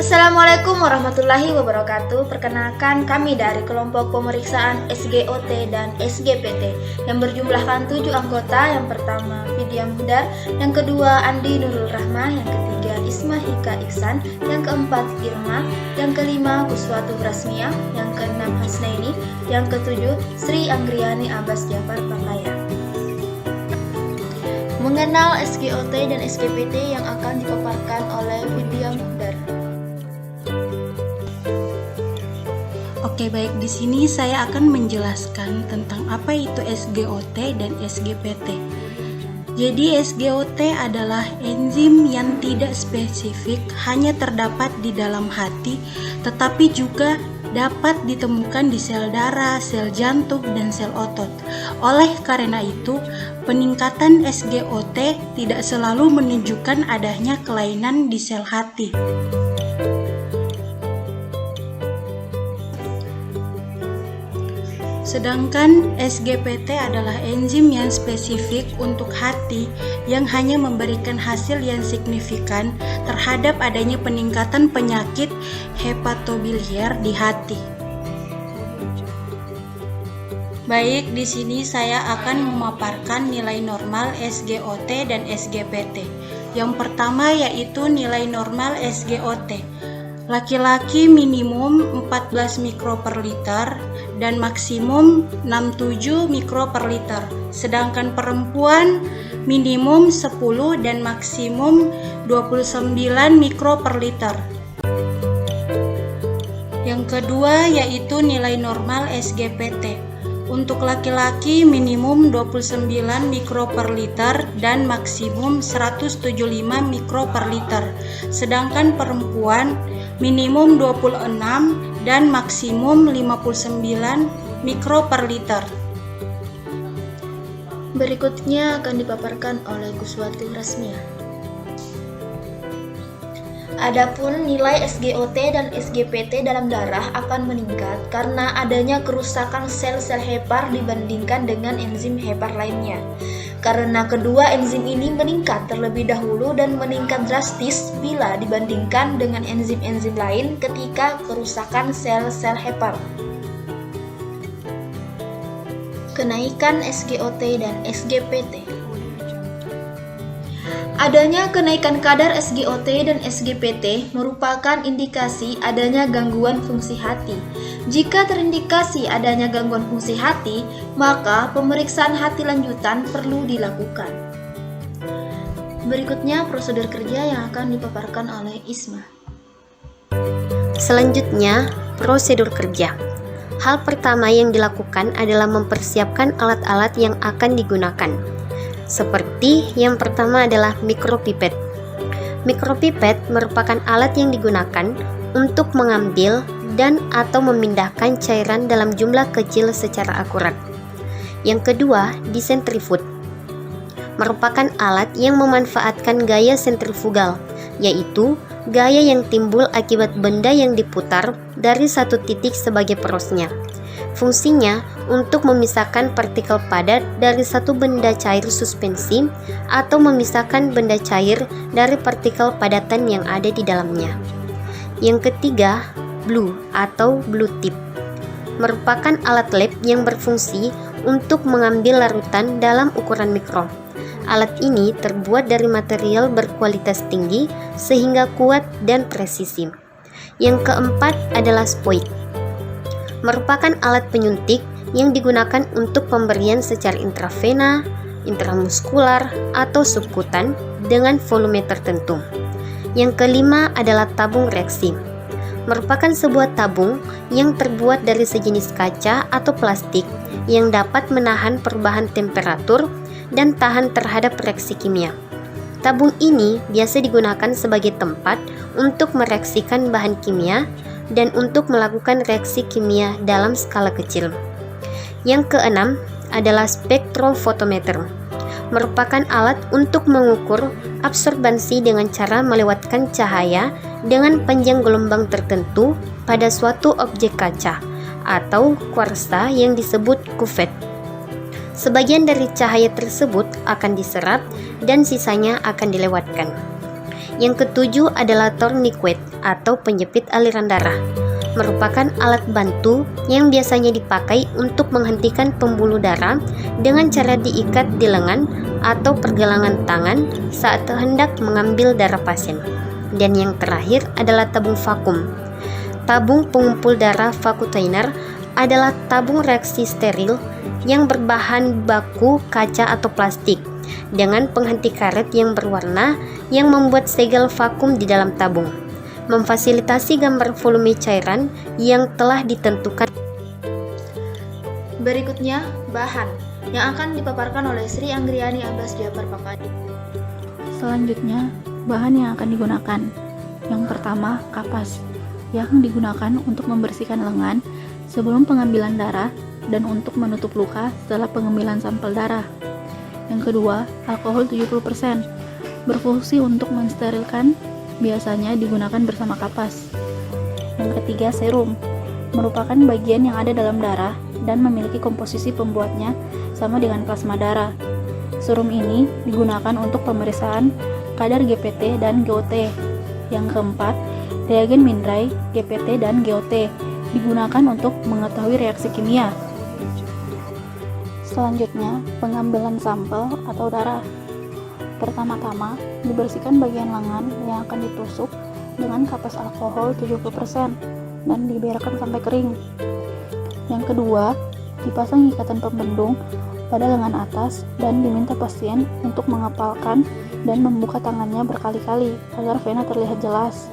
Assalamualaikum warahmatullahi wabarakatuh. Perkenalkan, kami dari kelompok pemeriksaan SGOT dan SGPT yang berjumlahkan 7 anggota. Yang pertama Vidya Muhdar, yang kedua Andi Nurul Rahmah, yang ketiga Isma Hika Iksan, yang keempat Irma, yang kelima Kuswatu Rasmiah, yang keenam Hasnaini, yang ketujuh Sri Anggriani Abbas Jafar Pakaya. Mengenal SGOT dan SGPT yang akan dipaparkan oleh Vidya Muhdar. Oke, baik, di sini saya akan menjelaskan tentang apa itu SGOT dan SGPT. Jadi SGOT adalah enzim yang tidak spesifik hanya terdapat di dalam hati, tetapi juga dapat ditemukan di sel darah, sel jantung, dan sel otot. Oleh karena itu, peningkatan SGOT tidak selalu menunjukkan adanya kelainan di sel hati. Sedangkan SGPT adalah enzim yang spesifik untuk hati yang hanya memberikan hasil yang signifikan terhadap adanya peningkatan penyakit hepatobiliar di hati. Baik, di sini saya akan memaparkan nilai normal SGOT dan SGPT. Yang pertama yaitu nilai normal SGOT. Laki-laki minimum 14 mikro per liter dan maksimum 67 mikro per liter. Sedangkan perempuan minimum 10 dan maksimum 29 mikro per liter. Yang kedua yaitu nilai normal SGPT. Untuk laki-laki minimum 29 mikro per liter dan maksimum 175 mikro per liter. Sedangkan perempuan minimum 26 dan maksimum 59 mikro per liter. Berikutnya akan dipaparkan oleh Kuswatu Rasmiah. Adapun nilai SGOT dan SGPT dalam darah akan meningkat karena adanya kerusakan sel-sel hepar dibandingkan dengan enzim hepar lainnya. Karena kedua enzim ini meningkat terlebih dahulu dan meningkat drastis bila dibandingkan dengan enzim-enzim lain ketika kerusakan sel-sel hepar. Kenaikan SGOT dan SGPT. Adanya kenaikan kadar SGOT dan SGPT merupakan indikasi adanya gangguan fungsi hati. Jika terindikasi adanya gangguan fungsi hati, maka pemeriksaan hati lanjutan perlu dilakukan. Berikutnya prosedur kerja yang akan dipaparkan oleh Isma. Selanjutnya, prosedur kerja. Hal pertama yang dilakukan adalah mempersiapkan alat-alat yang akan digunakan. Seperti yang pertama adalah mikropipet. Mikropipet merupakan alat yang digunakan untuk mengambil dan atau memindahkan cairan dalam jumlah kecil secara akurat. Yang kedua, disentrifuge. Merupakan alat yang memanfaatkan gaya sentrifugal, yaitu gaya yang timbul akibat benda yang diputar dari satu titik sebagai porosnya. Fungsinya untuk memisahkan partikel padat dari satu benda cair suspensi atau memisahkan benda cair dari partikel padatan yang ada di dalamnya. Yang ketiga, blue atau blue tip. Merupakan alat lab yang berfungsi untuk mengambil larutan dalam ukuran mikro. Alat ini terbuat dari material berkualitas tinggi sehingga kuat dan presisi. Yang keempat adalah spoik. Merupakan alat penyuntik yang digunakan untuk pemberian secara intravena, intramuskular, atau subkutan dengan volume tertentu. Yang kelima adalah tabung reaksi. Merupakan sebuah tabung yang terbuat dari sejenis kaca atau plastik yang dapat menahan perubahan temperatur dan tahan terhadap reaksi kimia. Tabung ini biasa digunakan sebagai tempat untuk mereaksikan bahan kimia dan untuk melakukan reaksi kimia dalam skala kecil. Yang keenam adalah spektrofotometer. Merupakan alat untuk mengukur absorbansi dengan cara melewatkan cahaya dengan panjang gelombang tertentu pada suatu objek kaca atau kuarsa yang disebut kuvet. Sebagian dari cahaya tersebut akan diserap dan sisanya akan dilewatkan. Yang ketujuh adalah tourniquet atau penjepit aliran darah. Merupakan alat bantu yang biasanya dipakai untuk menghentikan pembuluh darah dengan cara diikat di lengan atau pergelangan tangan saat hendak mengambil darah pasien. Dan yang terakhir adalah tabung vakum. Tabung pengumpul darah vakuuminer adalah tabung reaksi steril yang berbahan baku kaca atau plastik dengan penghenti karet yang berwarna yang membuat segel vakum di dalam tabung, memfasilitasi gambar volume cairan yang telah ditentukan. Berikutnya, bahan yang akan dipaparkan oleh Sri Anggriani Abbas Jafar Pakadi. Selanjutnya, bahan yang akan digunakan. Yang pertama, kapas yang digunakan untuk membersihkan lengan sebelum pengambilan darah dan untuk menutup luka setelah pengambilan sampel darah. Yang kedua, alkohol 70%, berfungsi untuk mensterilkan, biasanya digunakan bersama kapas. Yang ketiga, serum, merupakan bagian yang ada dalam darah dan memiliki komposisi pembuatnya sama dengan plasma darah. Serum ini digunakan untuk pemeriksaan kadar GPT dan GOT. Yang keempat, reagen minerai, GPT dan GOT, digunakan untuk mengetahui reaksi kimia. Selanjutnya, pengambilan sampel atau darah. Pertama-tama, dibersihkan bagian lengan yang akan ditusuk dengan kapas alkohol 70% dan dibiarkan sampai kering. Yang kedua, dipasang ikatan pembendung pada lengan atas dan diminta pasien untuk mengepalkan dan membuka tangannya berkali-kali agar vena terlihat jelas.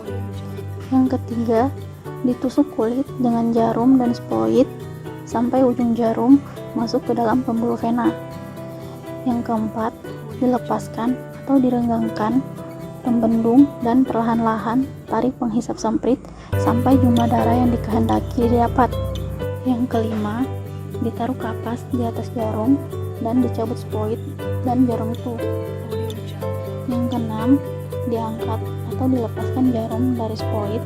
Yang ketiga, ditusuk kulit dengan jarum dan sploid sampai ujung jarum masuk ke dalam pembuluh vena. Yang keempat, dilepaskan atau direnggangkan pembendung dan perlahan-lahan tarik penghisap semprit sampai jumlah darah yang dikehendaki didapat. Yang kelima, ditaruh kapas di atas jarum dan dicabut sploid dan jarum itu. Yang keenam, diangkat atau dilepaskan jarum dari sploid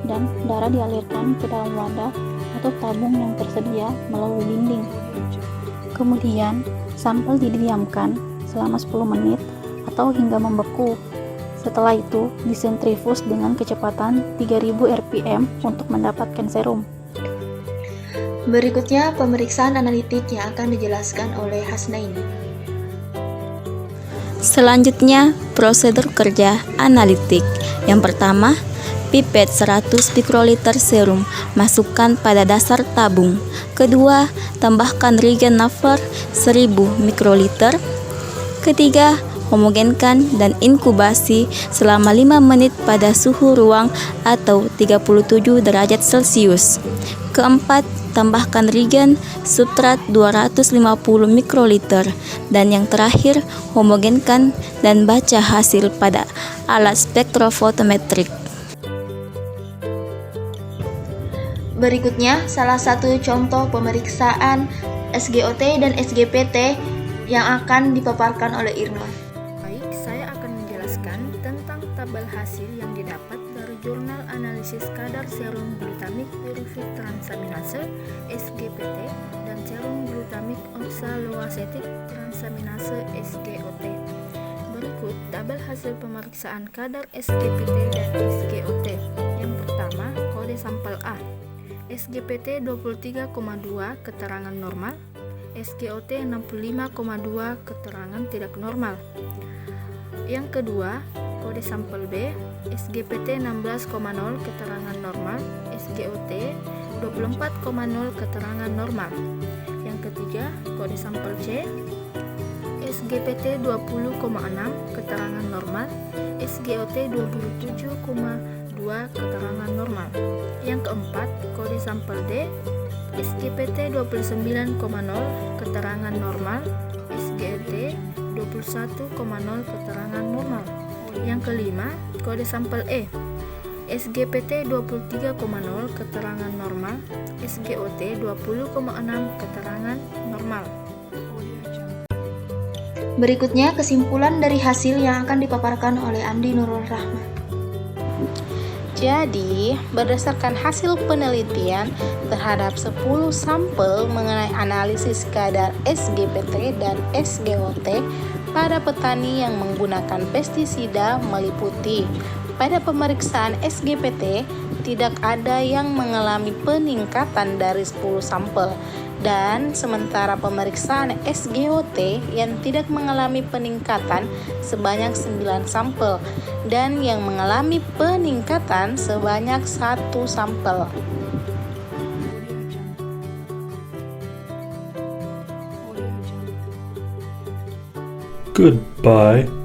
dan darah dialirkan ke dalam wadah atau tabung yang tersedia melalui dinding. Kemudian, sampel didiamkan selama 10 menit atau hingga membeku. Setelah itu, disentrifus dengan kecepatan 3000 rpm untuk mendapatkan serum. Berikutnya, pemeriksaan analitik yang akan dijelaskan oleh Hasnaini. Selanjutnya, prosedur kerja analitik. Yang pertama, pipet 100 mikroliter serum masukkan pada dasar tabung. Kedua, tambahkan reagen Naver 1000 mikroliter. Ketiga, homogenkan dan inkubasi selama 5 menit pada suhu ruang atau 37 derajat Celcius. Keempat, tambahkan reagen substrat 250 mikroliter. Dan yang terakhir, homogenkan dan baca hasil pada alat spektrofotometrik. Berikutnya, salah satu contoh pemeriksaan SGOT dan SGPT yang akan dipaparkan oleh Irma. Baik, saya akan menjelaskan tentang tabel hasil yang didapat dari jurnal analisis kadar serum glutamik piruvit transaminase SGPT dan serum glutamik oxaloacetic transaminase SGOT. Berikut tabel hasil pemeriksaan kadar SGPT dan SGOT. Yang pertama, kode sampel A. SGPT 23,2 keterangan normal, SGOT 65,2 keterangan tidak normal. Yang kedua, kode sampel B, SGPT 16,0 keterangan normal, SGOT 24,0 keterangan normal. Yang ketiga, kode sampel C, SGPT 20,6 keterangan normal, SGOT 27,2 keterangan normal. Yang keempat, kode sampel D, SGPT 29,0 keterangan normal, SGOT 21,0 keterangan normal. Yang kelima, kode sampel E, SGPT 23,0 keterangan normal, SGOT 20,6 keterangan normal. Berikutnya, kesimpulan dari hasil yang akan dipaparkan oleh Andi Nurul Rahman. Jadi, berdasarkan hasil penelitian terhadap 10 sampel mengenai analisis kadar SGPT dan SGOT pada petani yang menggunakan pestisida meliputi Pada pemeriksaan SGPT, tidak ada yang mengalami peningkatan dari 10 sampel, dan sementara pemeriksaan SGOT yang tidak mengalami peningkatan sebanyak 9 sampel dan yang mengalami peningkatan sebanyak 1 sampel. Goodbye.